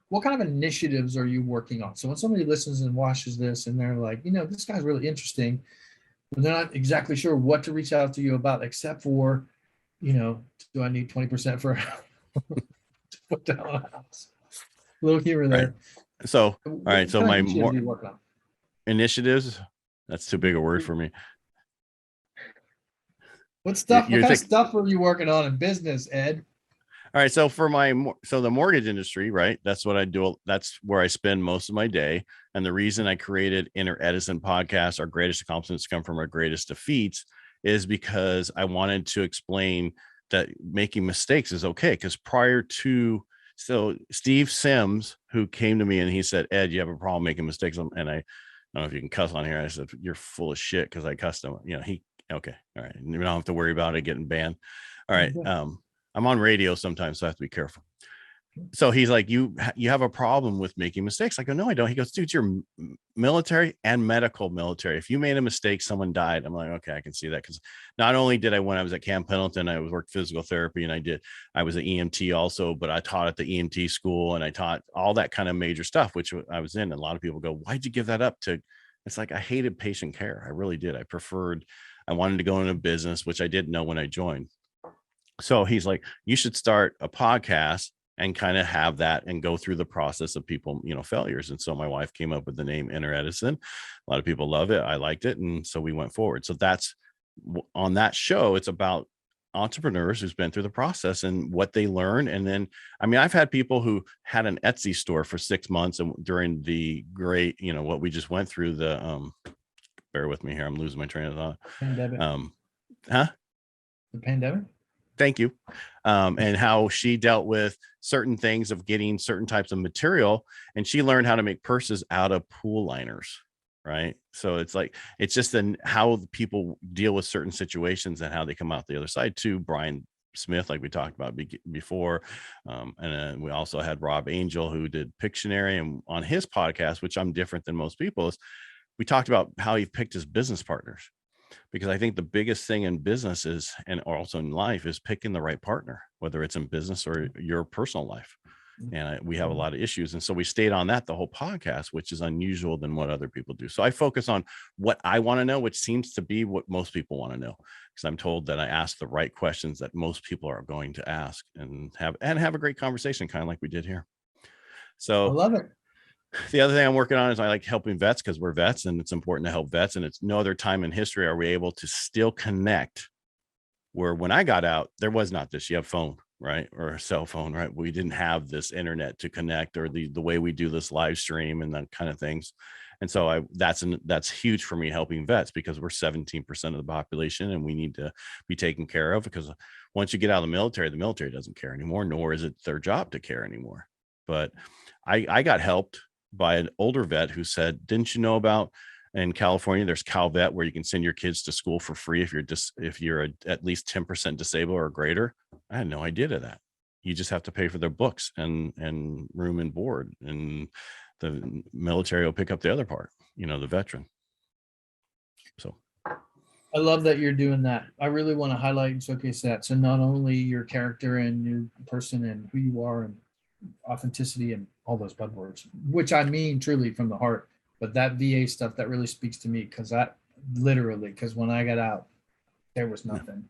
what kind of initiatives are you working on? So when somebody listens and watches this and they're like, this guy's really interesting, but they're not exactly sure what to reach out to you about, except for, do I need 20% for to put down a house? A little humor Right. there. So, all right. What So kind of my initiatives more are you working on? initiatives, that's too big a word for me. What You kind of think, stuff are you working on in business, Ed? all right. So the mortgage industry, right? That's what I do. That's where I spend most of my day. And the reason I created Inner Edison podcast, our greatest accomplishments come from our greatest defeats, is because I wanted to explain that making mistakes is okay. Because so Steve Sims, who came to me and he said, Ed, you have a problem making mistakes. And I don't know if you can cuss on here. I said, you're full of shit, because I cussed him. Okay. All right. You don't have to worry about it getting banned. All right. I'm on radio sometimes, so I have to be careful. So he's like, you have a problem with making mistakes. I go, no, I don't. He goes, dude, you're military and medical military. If you made a mistake, someone died. I'm like, okay, I can see that. Because not only did when I was at Camp Pendleton, I worked physical therapy, and I was an EMT also, but I taught at the EMT school, and I taught all that kind of major stuff, which I was in. And a lot of people go, why'd you give that up to? It's like, I hated patient care. I really did. I wanted to go into business, which I didn't know when I joined. So he's like, you should start a podcast and kind of have that and go through the process of people, failures. And so my wife came up with the name Inner Edison. A lot of people love it. I liked it. And so we went forward. So that's on that show. It's about entrepreneurs who's been through the process and what they learn. And then, I've had people who had an Etsy store for 6 months, and during the great, what we just went through, bear with me here, I'm losing my train of thought. Pandemic. The pandemic. Thank you. And how she dealt with certain things of getting certain types of material, and she learned how to make purses out of pool liners. Right. So it's just how people deal with certain situations and how they come out the other side too. Brian Smith, like we talked about before. And then we also had Rob Angel, who did Pictionary, and on his podcast, which I'm different than most people, is we talked about how he picked his business partners. Because I think the biggest thing in business is, and also in life, is picking the right partner, whether it's in business or your personal life. And we have a lot of issues. And so we stayed on that the whole podcast, which is unusual than what other people do. So I focus on what I want to know, which seems to be what most people want to know, because I'm told that I ask the right questions that most people are going to ask, and have a great conversation, kind of like we did here. So I love it. The other thing I'm working on is I like helping vets, because we're vets and it's important to help vets. And it's no other time in history are we able to still connect, where when I got out, there was not this. You have phone, right? Or a cell phone, right? We didn't have this internet to connect, or the way we do this live stream and that kind of things. And so that's huge for me, helping vets, because we're 17% of the population and we need to be taken care of, because once you get out of the military doesn't care anymore, nor is it their job to care anymore. But I got helped by an older vet who said, didn't you know about in California, there's Cal Vet, where you can send your kids to school for free if you're at least 10% disabled or greater. I had no idea of that. You just have to pay for their books and room and board, and the military will pick up the other part, the veteran. So I love that you're doing that. I really want to highlight and showcase that. So not only your character and your person and who you are and authenticity and all those buzzwords, which I mean truly from the heart, but that VA stuff, that really speaks to me, because when I got out, there was nothing.